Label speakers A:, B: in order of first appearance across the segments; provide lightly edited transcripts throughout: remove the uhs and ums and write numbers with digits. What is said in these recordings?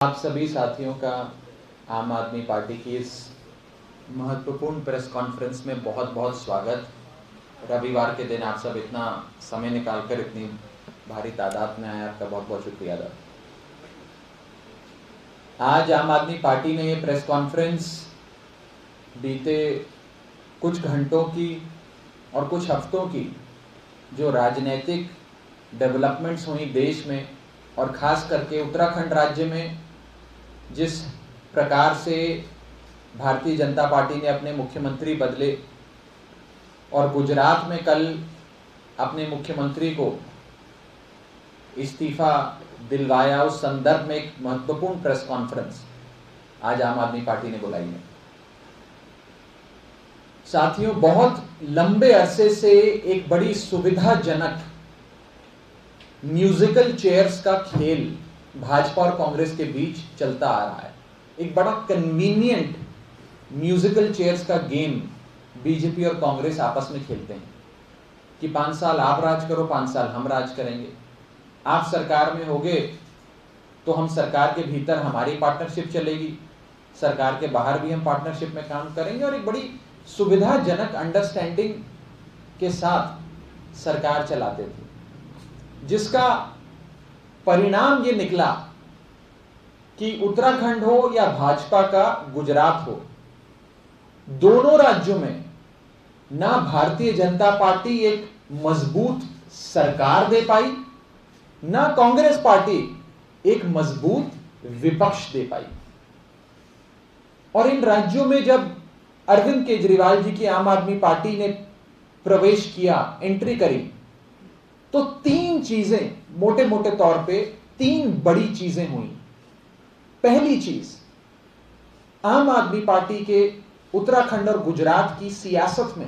A: आप सभी साथियों का आम आदमी पार्टी की इस महत्वपूर्ण प्रेस कॉन्फ्रेंस में बहुत बहुत स्वागत। रविवार के दिन आप सब इतना समय निकालकर इतनी भारी तादाद में आए, आपका बहुत बहुत शुक्रिया अदा। आज आम आदमी पार्टी ने ये प्रेस कॉन्फ्रेंस बीते कुछ घंटों की और कुछ हफ्तों की जो राजनीतिक डेवलपमेंट्स हुई देश में और ख़ास करके उत्तराखंड राज्य में, जिस प्रकार से भारतीय जनता पार्टी ने अपने मुख्यमंत्री बदले और गुजरात में कल अपने मुख्यमंत्री को इस्तीफा दिलवाया, उस संदर्भ में एक महत्वपूर्ण प्रेस कॉन्फ्रेंस आज आम आदमी पार्टी ने बुलाई है। साथियों, बहुत लंबे अरसे से एक बड़ी सुविधाजनक म्यूजिकल चेयर्स का खेल भाजपा और कांग्रेस के बीच चलता आ रहा है। एक बड़ा कन्वीनियंट म्यूजिकल चेयर्स का गेम बीजेपी और कांग्रेस आपस में खेलते हैं कि 5 साल आप राज करो, 5 साल हम राज करेंगे। आप सरकार में होगे तो हम सरकार के भीतर हमारी पार्टनरशिप चलेगी, सरकार के बाहर भी हम पार्टनरशिप में काम करेंगे, और एक बड़ी सुविधाजनक अंडरस्टैंडिंग के साथ सरकार चलाते थे, जिसका परिणाम ये निकला कि उत्तराखंड हो या भाजपा का गुजरात हो, दोनों राज्यों में ना भारतीय जनता पार्टी एक मजबूत सरकार दे पाई, ना कांग्रेस पार्टी एक मजबूत विपक्ष दे पाई। और इन राज्यों में जब अरविंद केजरीवाल जी की आम आदमी पार्टी ने प्रवेश किया, एंट्री करी, तो 3 चीजें, मोटे मोटे तौर पे 3 बड़ी चीजें हुई। पहली चीज, आम आदमी पार्टी के उत्तराखंड और गुजरात की सियासत में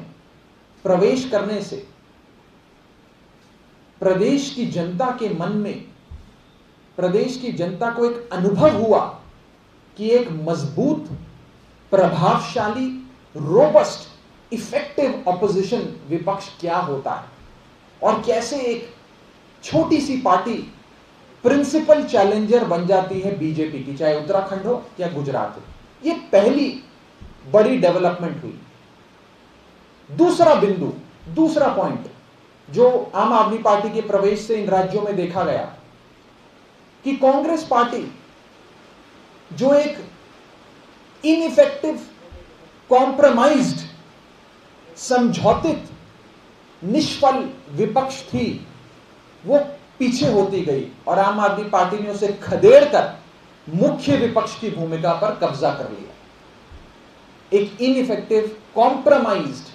A: प्रवेश करने से प्रदेश की जनता के मन में, प्रदेश की जनता को एक अनुभव हुआ कि एक मजबूत, प्रभावशाली, रोबस्ट, इफेक्टिव ऑपोजिशन विपक्ष क्या होता है और कैसे एक छोटी सी पार्टी प्रिंसिपल चैलेंजर बन जाती है बीजेपी की, चाहे उत्तराखंड हो या गुजरात हो। यह पहली बड़ी डेवलपमेंट हुई। दूसरा बिंदु, दूसरा पॉइंट जो आम आदमी पार्टी के प्रवेश से इन राज्यों में देखा गया कि कांग्रेस पार्टी जो एक इनइफेक्टिव, कॉम्प्रोमाइज्ड, समझौतित, निष्फल विपक्ष थी, वो पीछे होती गई और आम आदमी पार्टी ने उसे खदेड़कर मुख्य विपक्ष की भूमिका पर कब्जा कर लिया। एक ineffective, compromised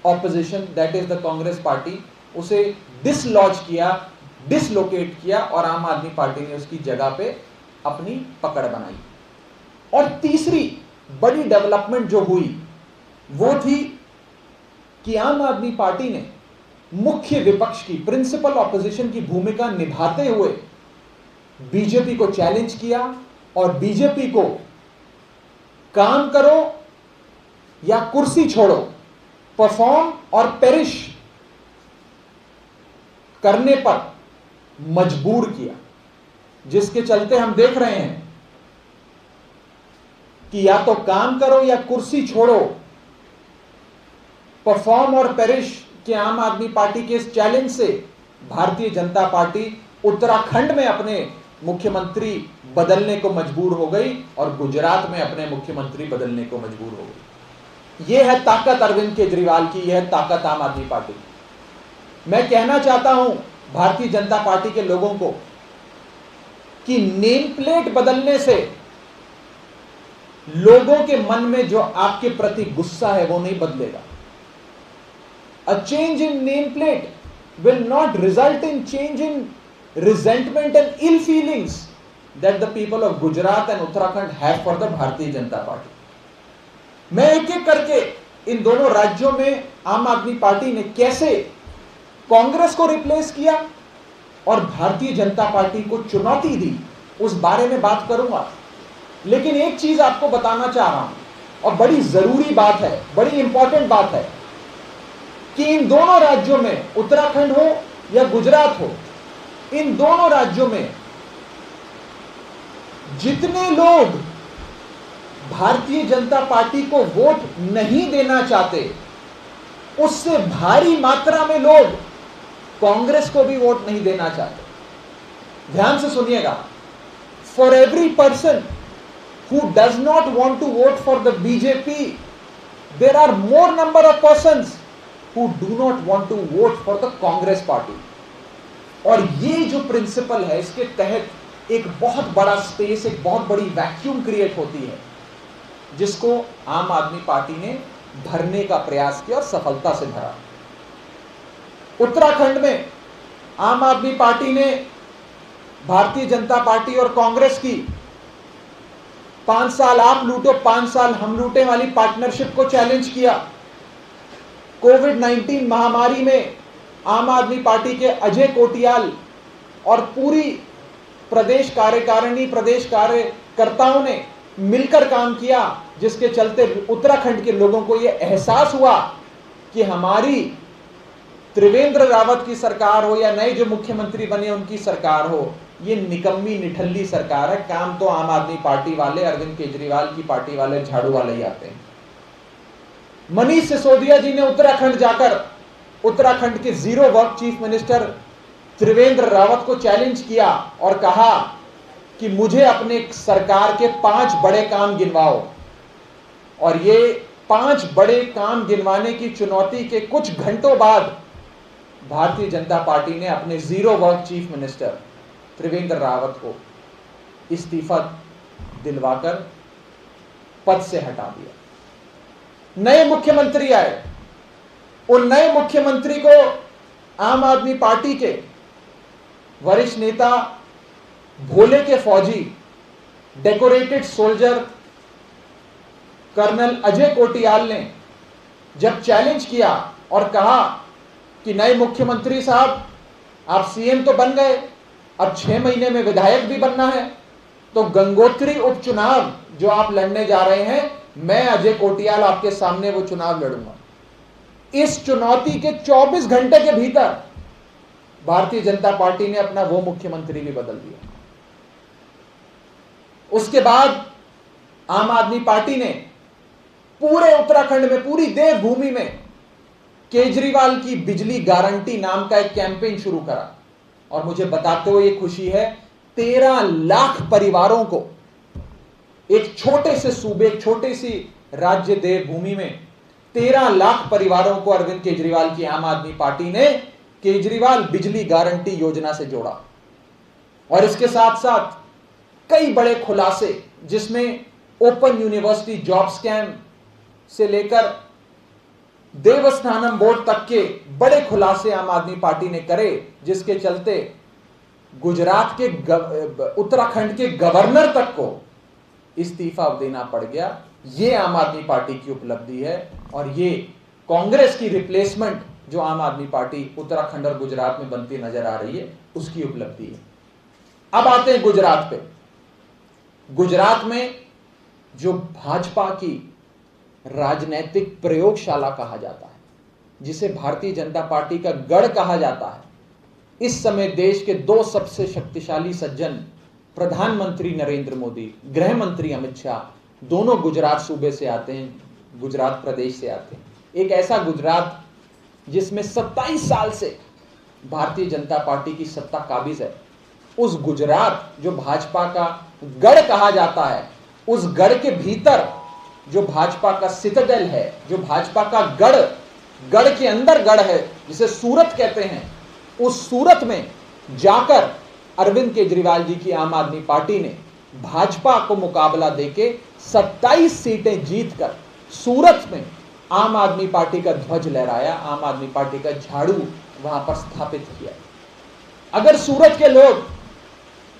A: opposition, that is the Congress party, उसे डिसलॉज किया, डिसलोकेट किया और आम आदमी पार्टी ने उसकी जगह पे अपनी पकड़ बनाई। और तीसरी बड़ी डेवलपमेंट जो हुई वो थी कि आम आदमी पार्टी ने मुख्य विपक्ष की, प्रिंसिपल ऑपोजिशन की भूमिका निभाते हुए बीजेपी को चैलेंज किया और बीजेपी को काम करो या कुर्सी छोड़ो, परफॉर्म और पेरिश करने पर मजबूर किया, जिसके चलते हम देख रहे हैं कि या तो काम करो या कुर्सी छोड़ो, परफॉर्म और पेरिश के आम आदमी पार्टी के इस चैलेंज से भारतीय जनता पार्टी उत्तराखंड में अपने मुख्यमंत्री बदलने को मजबूर हो गई और गुजरात में अपने मुख्यमंत्री बदलने को मजबूर हो गई। यह है ताकत अरविंद केजरीवाल की, यह है ताकत आम आदमी पार्टी की। मैं कहना चाहता हूं भारतीय जनता पार्टी के लोगों को कि नेम प्लेट बदलने से लोगों के मन में जो आपके प्रति गुस्सा है वो नहीं बदलेगा। A change in nameplate will not result in change in resentment and ill feelings that the people of Gujarat and Uttarakhand have for the Bharatiya Janata Party. मैं एक एक करके इन दोनों राज्यों में आम आदमी पार्टी ने कैसे कांग्रेस को रिप्लेस किया और भारतीय जनता पार्टी को चुनौती दी, उस बारे में बात करूंगा। लेकिन एक चीज आपको बताना चाह रहा हूं और बड़ी जरूरी बात है, बड़ी इंपॉर्टेंट बात है कि इन दोनों राज्यों में, उत्तराखंड हो या गुजरात हो, इन दोनों राज्यों में जितने लोग भारतीय जनता पार्टी को वोट नहीं देना चाहते, उससे भारी मात्रा में लोग कांग्रेस को भी वोट नहीं देना चाहते। ध्यान से सुनिएगा, for every person who does not want to vote for the BJP, there are more number of persons who do not want to vote for the Congress party। और ये जो प्रिंसिपल है, इसके तहत एक बहुत बड़ा स्पेस, एक बहुत बड़ी वैक्यूम क्रिएट होती है, जिसको आम आदमी पार्टी ने भरने का प्रयास किया और सफलता से भरा। उत्तराखंड में आम आदमी पार्टी ने भारतीय जनता पार्टी और कांग्रेस की 5 साल आप लूटो 5 साल हम लूटे वाली पार्टनरशिप को चैलेंज किया। कोविड-19 महामारी में आम आदमी पार्टी के अजय कोटियाल और पूरी प्रदेश कार्यकारिणी, प्रदेश कार्यकर्ताओं ने मिलकर काम किया, जिसके चलते उत्तराखंड के लोगों को यह एहसास हुआ कि हमारी त्रिवेंद्र रावत की सरकार हो या नए जो मुख्यमंत्री बने उनकी सरकार हो, ये निकम्मी निठल्ली सरकार है। काम तो आम आदमी पार्टी वाले, अरविंद केजरीवाल की पार्टी वाले, झाड़ू वाले ही आते हैं। मनीष सिसोदिया जी ने उत्तराखंड जाकर उत्तराखंड के zero work chief minister Trivendra Rawat को चैलेंज किया और कहा कि मुझे अपने सरकार के 5 बड़े काम गिनवाओ। और ये 5 बड़े काम गिनवाने की चुनौती के कुछ घंटों बाद भारतीय जनता पार्टी ने अपने zero work chief minister Trivendra Rawat को इस्तीफा दिलवाकर पद से हटा दिया। नए मुख्यमंत्री आए, उन नए मुख्यमंत्री को आम आदमी पार्टी के वरिष्ठ नेता, भोले के फौजी, decorated soldier colonel Ajay Kothiyal ने जब चैलेंज किया और कहा कि नए मुख्यमंत्री साहब, आप सीएम तो बन गए, अब 6 महीने में विधायक भी बनना है, तो गंगोत्री उपचुनाव जो आप लड़ने जा रहे हैं, मैं अजय कोटियाल आपके सामने वो चुनाव लड़ूंगा। इस चुनौती के 24 घंटे के भीतर भारतीय जनता पार्टी ने अपना वो मुख्यमंत्री भी बदल दिया। उसके बाद आम आदमी पार्टी ने पूरे उत्तराखंड में, पूरी देवभूमि में केजरीवाल की बिजली गारंटी नाम का एक कैंपेन शुरू करा। और मुझे बताते हुए ये खुशी है, 13 लाख परिवारों को, एक छोटे से सूबे, छोटे सी राज्य देवभूमि में 13 लाख परिवारों को अरविंद केजरीवाल की आम आदमी पार्टी ने केजरीवाल बिजली गारंटी योजना से जोड़ा। और इसके साथ साथ कई बड़े खुलासे, जिसमें ओपन यूनिवर्सिटी जॉब स्कैम से लेकर देवस्थानम बोर्ड तक के बड़े खुलासे आम आदमी पार्टी ने करे, जिसके चलते गुजरात के उत्तराखंड के गवर्नर तक को इस्तीफा देना पड़ गया। ये आम आदमी पार्टी की उपलब्धि है और ये कांग्रेस की रिप्लेसमेंट जो आम आदमी पार्टी उत्तराखंड और गुजरात में बनती नजर आ रही है, उसकी उपलब्धि है। अब आते हैं गुजरात पे। गुजरात में जो भाजपा की राजनीतिक प्रयोगशाला कहा जाता है, जिसे भारतीय जनता पार्टी का गढ़ कहा जाता है, इस समय देश के 2 सबसे शक्तिशाली सज्जन, प्रधानमंत्री नरेंद्र मोदी, गृह मंत्री अमित शाह, दोनों गुजरात सूबे से आते हैं, गुजरात प्रदेश से आते हैं। एक ऐसा गुजरात जिसमें 27 साल से भारतीय जनता पार्टी की सत्ता काबिज है, उस गुजरात जो भाजपा का गढ़ कहा जाता है, उस गढ़ के भीतर जो भाजपा का सिटाडेल है, जो भाजपा का गढ़ के अंदर गढ़ है, जिसे सूरत कहते हैं, उस सूरत में जाकर अरविंद केजरीवाल जी की आम आदमी पार्टी ने भाजपा को मुकाबला देके 27 सीटें जीतकर सूरत में आम आदमी पार्टी का ध्वज लहराया, आम आदमी पार्टी का झाड़ू वहां पर स्थापित किया। अगर सूरत के लोग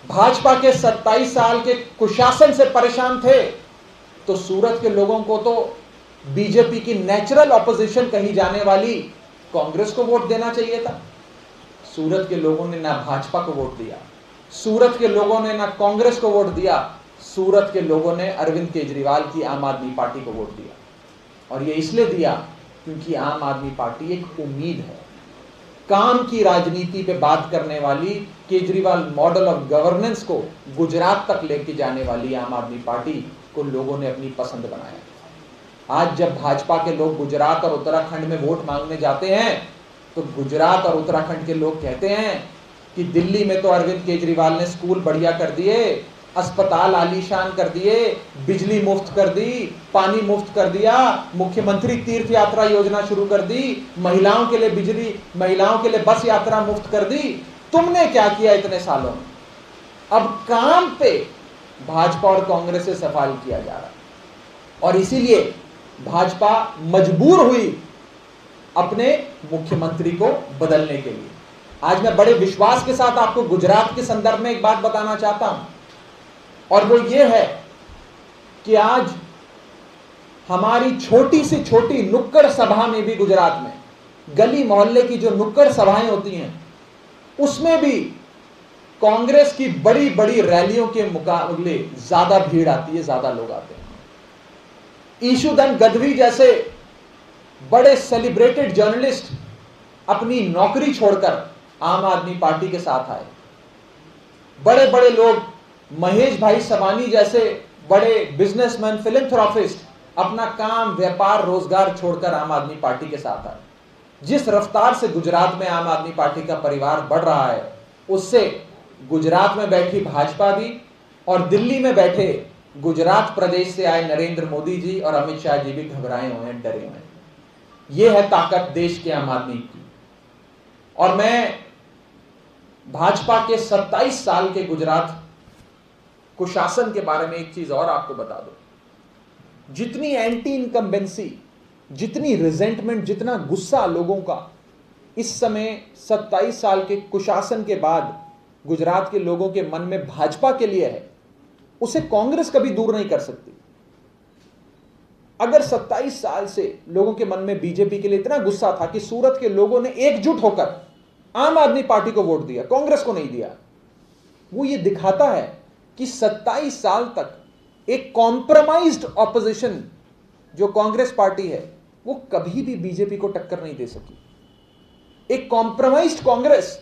A: भाजपा के 27 साल के कुशासन से परेशान थे, तो सूरत के लोगों को तो बीजेपी की नेचुरल ऑपोजिशन कही जाने वाली कांग्रेस को वोट देना चाहिए था। सूरत के लोगों ने ना भाजपा को वोट दिया, सूरत के लोगों ने ना कांग्रेस को वोट दिया, सूरत के लोगों ने अरविंद केजरीवाल की आम आदमी पार्टी को वोट दिया। और ये इसलिए दिया क्योंकि आम आदमी पार्टी एक उम्मीद है। काम की राजनीति पे बात करने वाली, केजरीवाल मॉडल ऑफ गवर्नेंस को गुजरात तक लेके जाने वाली आम आदमी पार्टी को लोगों ने अपनी पसंद बनाया। आज जब भाजपा के लोग गुजरात और उत्तराखंड में वोट मांगने जाते हैं तो गुजरात और उत्तराखंड के लोग कहते हैं कि दिल्ली में तो अरविंद केजरीवाल ने स्कूल बढ़िया कर दिए, अस्पताल आलीशान कर दिए, बिजली मुफ्त कर दी, पानी मुफ्त कर दिया, मुख्यमंत्री तीर्थ यात्रा योजना शुरू कर दी, महिलाओं के लिए बिजली, महिलाओं के लिए बस यात्रा मुफ्त कर दी। तुमने क्या किया इतने सालों में? अब काम पे भाजपा और कांग्रेस से सवाल किया जा रहा है और इसीलिए भाजपा मजबूर हुई अपने मुख्यमंत्री को बदलने के लिए। आज मैं बड़े विश्वास के साथ आपको गुजरात के संदर्भ में एक बात बताना चाहता हूं और वो ये है कि आज हमारी छोटी से छोटी नुक्कड़ सभा में भी, गुजरात में गली मोहल्ले की जो नुक्कड़ सभाएं होती हैं उसमें भी कांग्रेस की बड़ी बड़ी रैलियों के मुकाबले ज्यादा भीड़ आती है, ज्यादा लोग आते हैं। ईशुदन गढ़वी जैसे बड़े सेलिब्रेटेड जर्नलिस्ट अपनी नौकरी छोड़कर आम आदमी पार्टी के साथ आए। बड़े बड़े लोग, महेश भाई सवानी जैसे बड़े बिजनेसमैन, फिलैंथ्रोपिस्ट अपना काम, व्यापार, रोजगार छोड़कर आम आदमी पार्टी के साथ आए। जिस रफ्तार से गुजरात में आम आदमी पार्टी का परिवार बढ़ रहा है उससे गुजरात में बैठी भाजपा भी और दिल्ली में बैठे गुजरात प्रदेश से आए नरेंद्र मोदी जी और अमित शाह जी भी घबराए हुए हैं, डरे हुए हैं। यह है ताकत देश के आम आदमी की। और मैं भाजपा के 27 साल के गुजरात कुशासन के बारे में एक चीज और आपको बता दूं। जितनी एंटी इनकम्बेंसी, जितनी रिजेंटमेंट, जितना गुस्सा लोगों का इस समय 27 साल के कुशासन के बाद गुजरात के लोगों के मन में भाजपा के लिए है, उसे कांग्रेस कभी दूर नहीं कर सकती। अगर 27 साल से लोगों के मन में बीजेपी के लिए इतना गुस्सा था कि सूरत के लोगों ने एकजुट होकर आम आदमी पार्टी को वोट दिया, कांग्रेस को नहीं दिया, वो ये दिखाता है कि 27 साल तक एक कॉम्प्रोमाइज्ड ऑपोजिशन जो कांग्रेस पार्टी है वो कभी भी बीजेपी को टक्कर नहीं दे सकी। एक कॉम्प्रोमाइज्ड कांग्रेस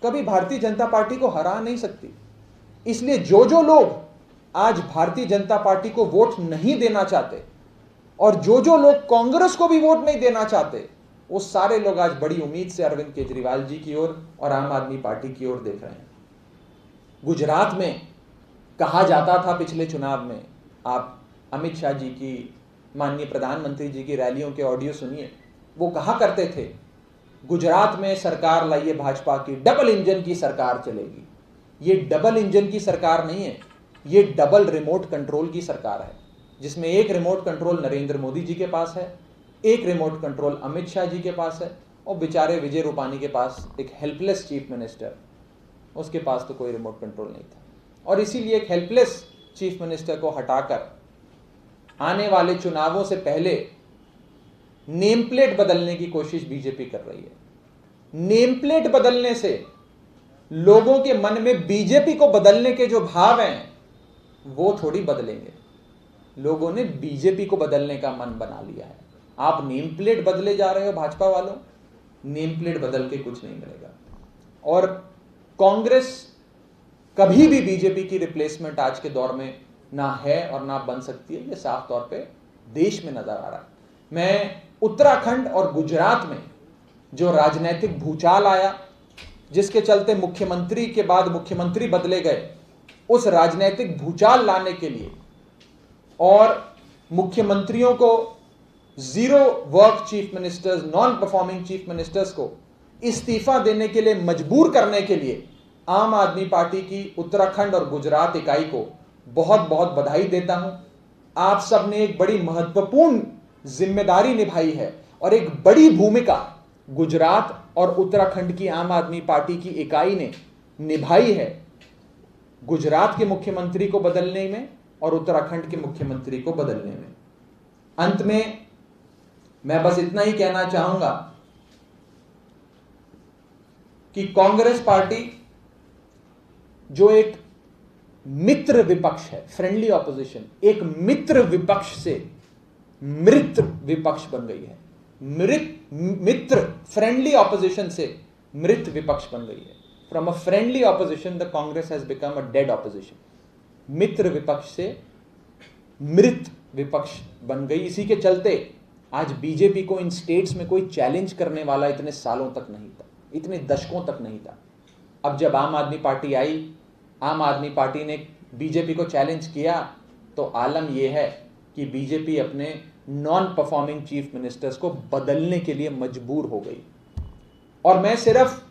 A: कभी भारतीय जनता पार्टी को हरा नहीं सकती। इसलिए जो जो लोग आज भारतीय जनता पार्टी को वोट नहीं देना चाहते और जो जो लोग कांग्रेस को भी वोट नहीं देना चाहते, वो सारे लोग आज बड़ी उम्मीद से अरविंद केजरीवाल जी की ओर और आम आदमी पार्टी की ओर देख रहे हैं। गुजरात में कहा जाता था पिछले चुनाव में, आप अमित शाह जी की, माननीय प्रधानमंत्री जी की रैलियों के ऑडियो सुनिए, वो कहा करते थे गुजरात में सरकार लाइए भाजपा की, डबल इंजन की सरकार चलेगी। ये डबल इंजन की सरकार नहीं है, ये डबल रिमोट कंट्रोल की सरकार है, जिसमें एक रिमोट कंट्रोल नरेंद्र मोदी जी के पास है, एक रिमोट कंट्रोल अमित शाह जी के पास है और बेचारे विजय रूपानी के पास एक हेल्पलेस चीफ मिनिस्टर, उसके पास तो कोई रिमोट कंट्रोल नहीं था। और इसीलिए एक हेल्पलेस चीफ मिनिस्टर को हटाकर आने वाले चुनावों से पहले नेम प्लेट बदलने की कोशिश बीजेपी कर रही है। नेम प्लेट बदलने से लोगों के मन में बीजेपी को बदलने के जो भाव हैं वो थोड़ी बदलेंगे। लोगों ने बीजेपी को बदलने का मन बना लिया है। आप नेम प्लेट बदले जा रहे हो भाजपा वालों, नेम प्लेट बदल के कुछ नहीं मिलेगा। और कांग्रेस कभी भी बीजेपी की रिप्लेसमेंट आज के दौर में ना है और ना बन सकती है, ये साफ तौर पे देश में नजर आ रहा है। मैं उत्तराखंड और गुजरात में जो राजनीतिक भूचाल आया, जिसके चलते मुख्यमंत्री के बाद मुख्यमंत्री बदले गए, उस राजनीतिक भूचाल लाने के लिए और मुख्यमंत्रियों को zero work chief ministers, non performing chief ministers को इस्तीफा देने के लिए मजबूर करने के लिए आम आदमी पार्टी की उत्तराखंड और गुजरात इकाई को बहुत बहुत बधाई देता हूं। आप सब ने एक बड़ी महत्वपूर्ण जिम्मेदारी निभाई है और एक बड़ी भूमिका गुजरात और उत्तराखंड की आम आदमी पार्टी की इकाई ने निभाई है गुजरात के मुख्यमंत्री को बदलने में और उत्तराखंड के मुख्यमंत्री को बदलने में। अंत में मैं बस इतना ही कहना चाहूंगा कि कांग्रेस पार्टी जो एक मित्र विपक्ष है, फ्रेंडली ऑपोजिशन, एक मित्र विपक्ष से मृत विपक्ष बन गई है। मित्र फ्रेंडली ऑपोजिशन से मृत विपक्ष बन गई है। From a friendly opposition the Congress has become a dead opposition. मित्र विपक्ष से मृत विपक्ष बन गई। इसी के चलते आज बीजेपी को इन स्टेट्स में कोई चैलेंज करने वाला इतने सालों तक नहीं था, इतने दशकों तक नहीं था। अब जब आम आदमी पार्टी आई, आम आदमी पार्टी ने बीजेपी को चैलेंज किया, तो आलम यह है कि बीजेपी अपने नॉन परफॉर्मिंग चीफ मिनिस्टर्स को बदलने के लिए मजबूर हो गई। और मैं सिर्फ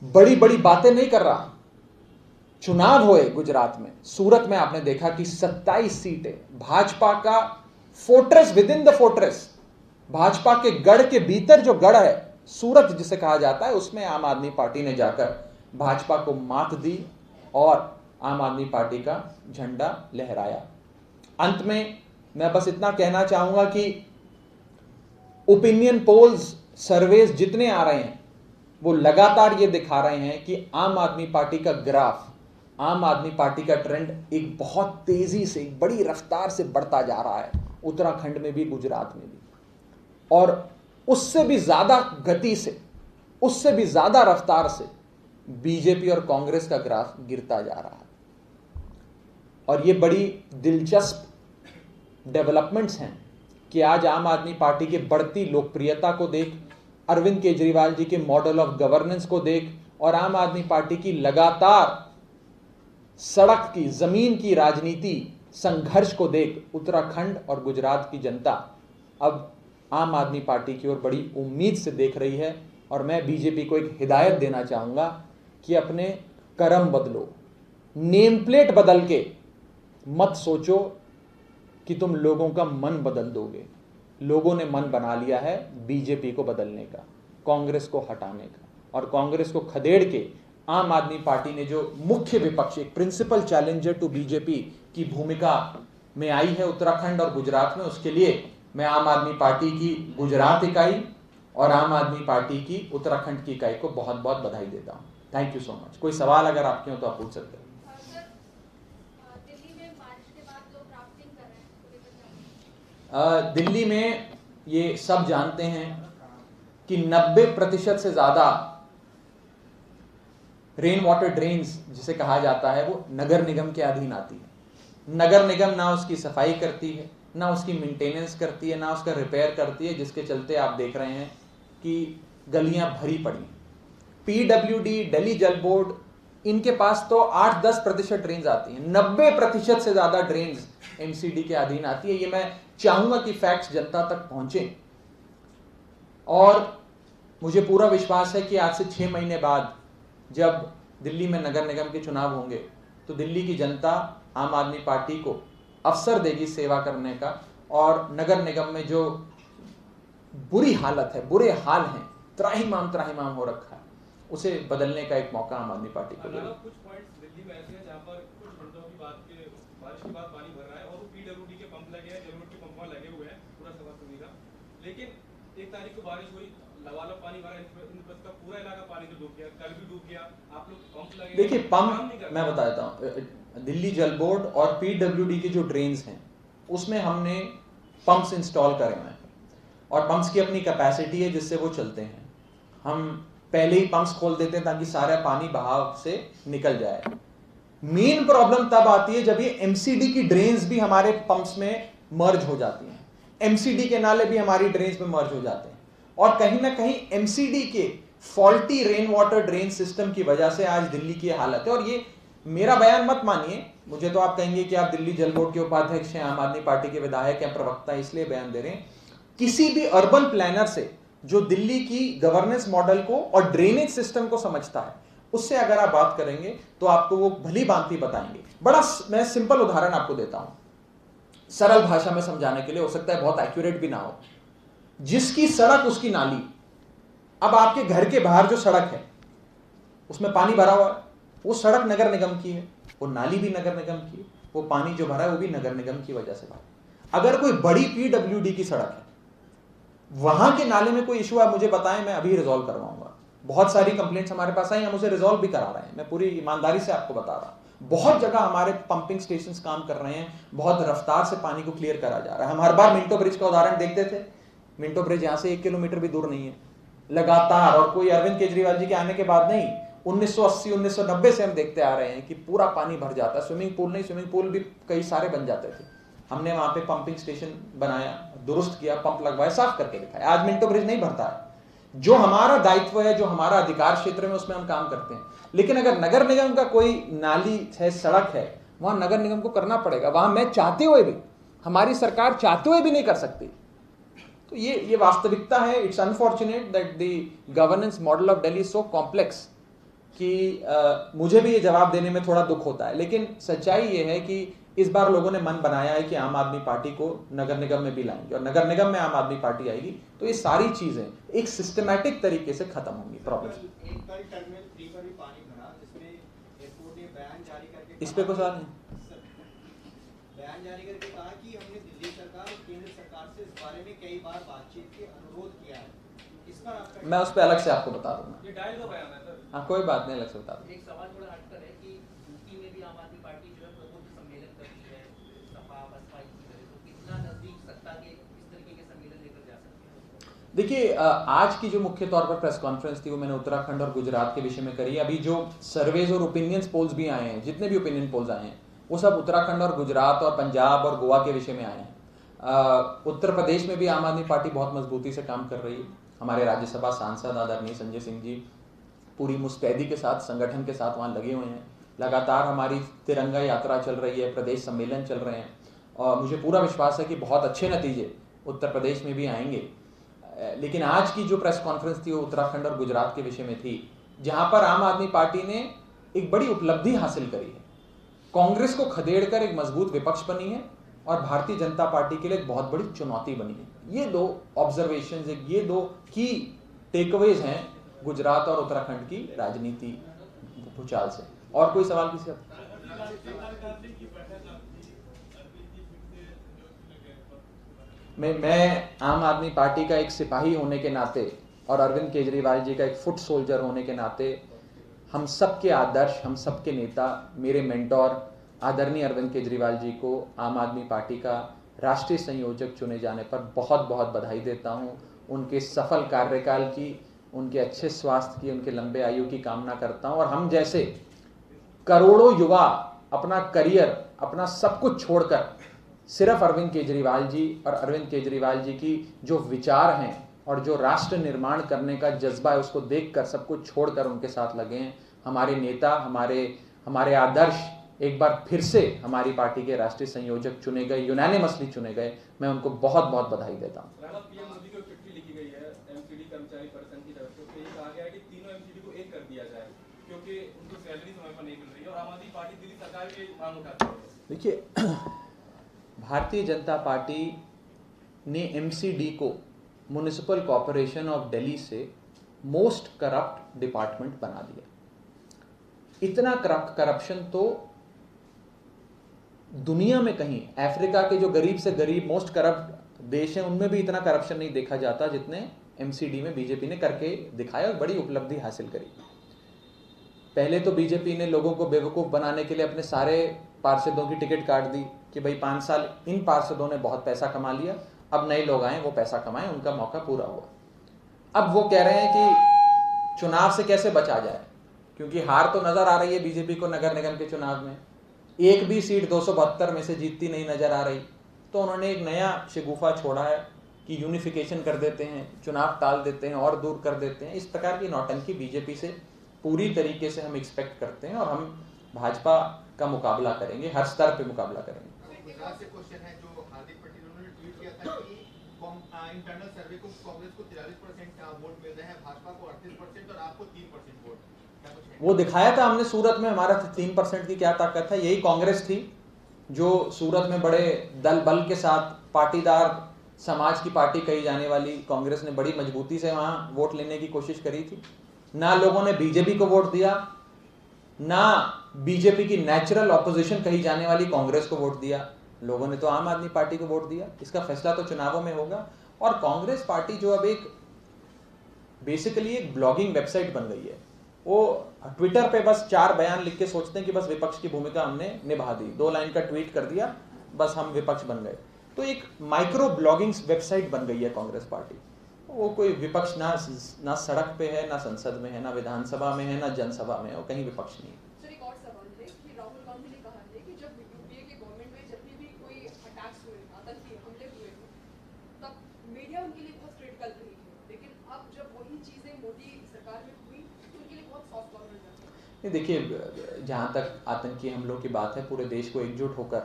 A: बड़ी बड़ी बातें नहीं कर रहा। चुनाव हुए गुजरात में, सूरत में आपने देखा कि 27 सीटें भाजपा का fortress with in the fortress, Bhajpa के गढ़ के भीतर जो गढ़ है सूरत जिसे कहा जाता है, उसमें आम आदमी पार्टी ने जाकर भाजपा को मात दी और आम आदमी पार्टी का झंडा लहराया। अंत में मैं बस इतना कहना चाहूंगा कि ओपिनियन पोल्स, सर्वेज जितने आ रहे हैं वो लगातार ये दिखा रहे हैं कि आम आदमी पार्टी का ग्राफ, आम आदमी पार्टी का ट्रेंड एक बहुत तेजी से, एक बड़ी रफ्तार से बढ़ता जा रहा है, उत्तराखंड में भी, गुजरात में भी। और उससे भी ज्यादा गति से, उससे भी ज्यादा रफ्तार से बीजेपी और कांग्रेस का ग्राफ गिरता जा रहा है। और ये बड़ी दिलचस्प डेवलपमेंट्स हैं कि आज आम आदमी पार्टी की बढ़ती लोकप्रियता को देख, अरविंद केजरीवाल जी के मॉडल ऑफ गवर्नेंस को देख और आम आदमी पार्टी की लगातार सड़क की, जमीन की राजनीति, संघर्ष को देख उत्तराखंड और गुजरात की जनता अब आम आदमी पार्टी की ओर बड़ी उम्मीद से देख रही है। और मैं बीजेपी को एक हिदायत देना चाहूंगा कि अपने कर्म बदलो, नेम प्लेट बदल के मत सोचो कि तुम लोगों का मन बदल दोगे। लोगों ने मन बना लिया है बीजेपी को बदलने का, कांग्रेस को हटाने का, और कांग्रेस को खदेड़ के आम आदमी पार्टी ने जो मुख्य विपक्ष, एक प्रिंसिपल चैलेंजर टू बीजेपी की भूमिका में आई है उत्तराखंड और गुजरात में, उसके लिए मैं आम आदमी पार्टी की गुजरात इकाई और आम आदमी पार्टी की उत्तराखंड की इकाई को बहुत बहुत बधाई देता हूं। Thank you so much. कोई सवाल अगर आपके हो तो आप पूछ सकते हैं। दिल्ली में ये सब जानते हैं कि 90% से ज्यादा रेन वाटर ड्रेन्स जिसे कहा जाता है वो नगर निगम के अधीन आती है। नगर निगम ना उसकी सफाई करती है, ना उसकी मेंटेनेंस करती है, ना उसका रिपेयर करती है, जिसके चलते आप देख रहे हैं कि गलियां भरी पड़ी। पीडब्ल्यूडी, दिल्ली जल बोर्ड, इनके पास तो 8-10% ड्रेन्स आती हैं, 90% से ज्यादा ड्रेन्स एमसीडी के अधीन आती है। ये मैं चाहूंगा कि फैक्ट्स जनता तक पहुंचे। और मुझे पूरा विश्वास है कि आज से 6 महीने बाद जब दिल्ली में नगर निगम के चुनाव होंगे तो दिल्ली की जनता आम आदमी पार्टी को अवसर देगी सेवा करने का, और नगर निगम में जो बुरी हालत है, बुरे हाल हैं, त्राहिमाम हो रखा है, उसे बदलने का एक मौका आम आदमी पार्टी को देगा।
B: कुछ पॉइंट्स दिल्ली में ऐसे हैं जहां पर कुछ घंटों की बात के बारिश के बाद पानी भर रहा है और वो पीडब्ल्यूडी के पंप लगे हैं, जलमट के पंप लगे हुए हैं, पूरा सफा सुविधा। लेकिन 1 तारीख को बारिश हुई, लबालब पानी भरा, इंद्रप्रस्थ का पूरा इलाका पानी से डूब गया, कल भी डूब गया। आप लोग पंप लगे,
A: देखिए पंप मैं बता देता हूँ, दिल्ली जल बोर्ड और पीडब्ल्यूडी की जो ड्रेन्स हैं उसमें हमने पंप्स इंस्टॉल करे हुए हैं और पंप्स की अपनी कैपेसिटी है जिससे वो चलते हैं। हम पहले ही पंप्स खोल देते हैं ताकि सारा पानी बहाव से निकल जाए। मेन प्रॉब्लम तब आती है जब ये एमसीडी की ड्रेन्स भी हमारे पंप्स में मर्ज हो जाती हैं, एमसीडी के नाले भी हमारी ड्रेन्स में मर्ज हो जाते हैं, और कहीं ना कहीं एमसीडी के faulty rain water drain system की वजह से आज दिल्ली की हालत है। और ये मेरा बयान मत मानिए, मुझे तो आप कहेंगे कि आप दिल्ली जल बोर्ड के उपाध्यक्ष हैं, आम आदमी पार्टी के विधायक हैं, प्रवक्ता है, इसलिए बयान दे रहे हैं। किसी भी अर्बन प्लानर से जो दिल्ली की गवर्नेंस मॉडल को और ड्रेनेज सिस्टम को समझता है, उससे अगर आप बात करेंगे तो आपको वो भली भांति बताएंगे। बड़ा मैं सिंपल उदाहरण आपको देता हूं, सरल भाषा में समझाने के लिए, हो सकता है बहुत एक्यूरेट भी ना हो। जिसकी सड़क उसकी नाली। अब आपके घर के बाहर जो सड़क है उसमें पानी भरा हुआ है, वो सड़क नगर निगम की है, वो नाली भी नगर निगम की है, वो पानी जो भरा है वो भी नगर निगम की वजह से भरा। अगर कोई बड़ी पीडब्ल्यूडी की सड़क है, वहां के नाले में कोई इशू है, मुझे बताएं, मैं अभी रिजॉल्व करवाऊंगा। बहुत सारी कंप्लेंट्स हमारे पास आई, हम उसे रिजॉल्व भी करा रहे हैं, मैं पूरी ईमानदारी से आपको बता रहा हूं। बहुत जगह हमारे पंपिंग स्टेशंस काम कर रहे हैं, बहुत रफ्तार से पानी को क्लियर करा जा रहा है। हम हर बार मिंटो ब्रिज का उदाहरण देखते थे, मिंटो ब्रिज यहां से 1 किलोमीटर भी दूर नहीं है, लगातार, और कोई अरविंद केजरीवाल जी के आने के बाद नहीं, 1980 1990 से हम देखते आ रहे हैं कि पूरा पानी भर जाता है। स्विमिंग पूल नहीं, स्विमिंग पूल भी कई सारे बन जाते थे। हमने वहां पे पंपिंग स्टेशन बनाया, दुरुस्त किया, पंप लगवाया, साफ करके दिखाया। आज मिंटो ब्रिज नहीं भरता है। जो हमारा दायित्व है, जो हमारा अधिकार क्षेत्र में, उसमें हम काम करते हैं। लेकिन अगर नगर निगम का कोई नाली है, सड़क है, वहां नगर निगम को करना पड़ेगा। वहां मैं चाहते हुए भी, हमारी सरकार चाहते हुए भी नहीं कर सकती। तो ये वास्तविकता है। It's unfortunate that the governance model of Delhi is so complex कि मुझे भी ये जवाब देने में थोड़ा दुख होता है। लेकिन सच्चाई ये है कि इस बार लोगों ने मन बनाया है कि आम आदमी पार्टी को नगर निगम में भी लाएंगे, और नगर निगम में आम आदमी पार्टी आएगी, तो ये सारी चीजें एक सिस्टमैटिक तरीके से खत्म होंगी। प्रॉब्लम इस पे कुछ नहीं,
C: बयान जारी करके कहा कि हमने दिल्ली सरकार और केंद्र सरकार से इस बारे में कई बार बातचीत के अनुरोध किया है। इस पर आपका,
A: मैं उस पे अलग से आपको बता दूंगा।
B: ये डायल का बयान है सर।
A: हाँ, कोई बात नहीं, अलग से बता दूंगा।
D: एक सवाल थोड़ा हटकर है कि यूपी में भी आम आदमी पार्टी जो है प्रबुद्ध सम्मेलन करती है, सपा बसपा की तरह, तो कितना नजदीक सत्ता के इस तरीके के सम्मेलन लेकर जा सकते हैं?
A: देखिए, आज की जो मुख्य तौर पर प्रेस कॉन्फ्रेंस थी वो मैंने उत्तराखंड और गुजरात के विषय में करी। अभी जो सर्वेज और ओपिनियंस पोल्स भी आए हैं, जितने भी ओपिनियन पोल्स आए हैं, वो सब उत्तराखंड और गुजरात और पंजाब और गोवा के विषय में आए हैं। उत्तर प्रदेश में भी आम आदमी पार्टी बहुत मजबूती से काम कर रही है। हमारे राज्यसभा सांसद आदरणीय संजय सिंह जी पूरी मुस्तैदी के साथ, संगठन के साथ वहाँ लगे हुए हैं। लगातार हमारी तिरंगा यात्रा चल रही है, प्रदेश सम्मेलन चल रहे हैं, और मुझे पूरा विश्वास है कि बहुत अच्छे नतीजे उत्तर प्रदेश में भी आएंगे। लेकिन आज की जो प्रेस कॉन्फ्रेंस थी वो उत्तराखंड और गुजरात के विषय में थी, जहां पर आम आदमी पार्टी ने एक बड़ी उपलब्धि हासिल करी है। कांग्रेस को खदेड़कर एक मजबूत विपक्ष बनी है, और भारतीय जनता पार्टी के लिए एक बहुत बड़ी चुनौती बनी है। ये दो ऑब्जर्वेशंस, ये दो की टेकअवेज हैं गुजरात और उत्तराखंड की राजनीति भूचाल से। और कोई सवाल किसी का? मैं आम आदमी पार्टी का एक सिपाही होने के नाते और अरविंद केजरीवाल जी का एक फुट सोल्जर होने के नाते, हम सबके आदर्श, हम सबके नेता, मेरे मेंटोर आदरणीय अरविंद केजरीवाल जी को आम आदमी पार्टी का राष्ट्रीय संयोजक चुने जाने पर बहुत बहुत बधाई देता हूं। उनके सफल कार्यकाल की, उनके अच्छे स्वास्थ्य की, उनके लंबे आयु की कामना करता हूं। और हम जैसे करोड़ों युवा अपना करियर, अपना सब कुछ छोड़कर सिर्फ अरविंद केजरीवाल जी और अरविंद केजरीवाल जी की जो विचार हैं और जो राष्ट्र निर्माण करने का जज्बा है, उसको देखकर सब कुछ छोड़कर उनके साथ लगे हैं। हमारे नेता, हमारे आदर्श एक बार फिर से हमारी पार्टी के राष्ट्रीय संयोजक चुने गए, यूनानिमसली चुने गए। मैं उनको बहुत बहुत बधाई देता हूं।
B: पीएम मोदी को चिट्ठी लिखी गई है एमसीडी कर्मचारी परिषद की तरफ से, ये कहा गया है कि तीनों एमसीडी को एक कर दिया जाए, क्योंकि उनको सैलरी समय पर नहीं मिल रही है, और आम आदमी पार्टी दिल्ली सरकार की मांग उठाती है।
A: देखिए, भारतीय जनता पार्टी ने एमसीडी को म्युनिसिपल कॉर्पोरेशन ऑफ दिल्ली से मोस्ट करप्ट डिपार्टमेंट बना दिया। इतना करप्शन तो दुनिया में कहीं, अफ्रीका के जो गरीब से गरीब मोस्ट करप्ट देश हैं, उनमें भी इतना करप्शन नहीं देखा जाता जितने एमसीडी में बीजेपी ने करके दिखाया, और बड़ी उपलब्धि हासिल करी। पहले तो बीजेपी ने लोगों को बेवकूफ बनाने के लिए अपने सारे पार्षदों की टिकट काट दी कि भाई 5 साल इन पार्षदों ने बहुत पैसा कमा लिया, अब नए लोग आए, वो पैसा कमाएं, उनका मौका पूरा हुआ। अब वो कह रहे हैं कि चुनाव से कैसे बचा जाए, क्योंकि हार तो नजर आ रही है बीजेपी को नगर निगम के चुनाव में, एक भी सीट 272 में से जीतती नहीं नजर आ रही। तो उन्होंने एक नया शगुफा छोड़ा है कि यूनिफिकेशन कर देते हैं, चुनाव टाल देते हैं और दूर कर देते हैं। इस प्रकार की नौटंकी बीजेपी से पूरी तरीके से हम एक्सपेक्ट करते हैं, और हम भाजपा का मुकाबला करेंगे, हर स्तर पे मुकाबला करेंगे।
E: गुजरात से क्वेश्चन है, जो हार्दिक पटेल उन्होंने ट्वीट किया था कि इंटरनल सर्वे को कांग्रेस को 43% वोट मिल रहे हैं, भाजपा को 38% और आपको 3% वोट।
A: वो दिखाया था हमने सूरत में, हमारा 3% की क्या ताकत है। यही कांग्रेस थी जो सूरत में बड़े दल बल के साथ, पाटीदार समाज की पार्टी कही जाने वाली कांग्रेस ने बड़ी मजबूती से वहां वोट लेने की कोशिश करी थी। ना लोगों ने बीजेपी को वोट दिया, ना बीजेपी की नेचुरल ऑपोजिशन कही जाने वाली कांग्रेस को वोट दिया, लोगों ने तो आम आदमी पार्टी को वोट दिया। इसका फैसला तो चुनावों में होगा। और कांग्रेस पार्टी जो अब एक बेसिकली एक ब्लॉगिंग वेबसाइट बन गई है, वो ट्विटर पे बस 4 बयान लिख के सोचते हैं कि बस विपक्ष की भूमिका हमने निभा दी, 2 लाइन का ट्वीट कर दिया, बस हम विपक्ष बन गए। तो एक माइक्रो ब्लॉगिंग वेबसाइट बन गई है कांग्रेस पार्टी। वो कोई विपक्ष ना सड़क पे है, ना संसद में है, ना विधानसभा में है, ना जनसभा में है, वो कहीं विपक्ष नहीं है।
F: सर एक और सवाल है कि राहुल गांधी ने कहा है कि जब यूपीए की गवर्नमेंट में जब भी कोई अटैक्स हुए, आतंकी हमले हुए थे, तब मीडिया उनके लिए बहुत क्रिटिकल रही है, लेकिन अब जब वही चीजें मोदी सरकार में हुई तो उनके लिए बहुत सॉफ्ट कॉर्नर जाते हैं।
A: ये देखिए, जहाँ तक आतंकी हमलों की बात है, पूरे देश को एकजुट होकर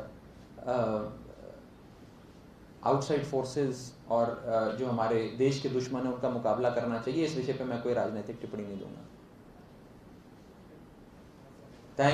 A: आउटसाइड फोर्सेस और जो हमारे देश के दुश्मन हैं उनका मुकाबला करना चाहिए। इस विषय पे मैं कोई राजनीतिक टिप्पणी नहीं दूंगा।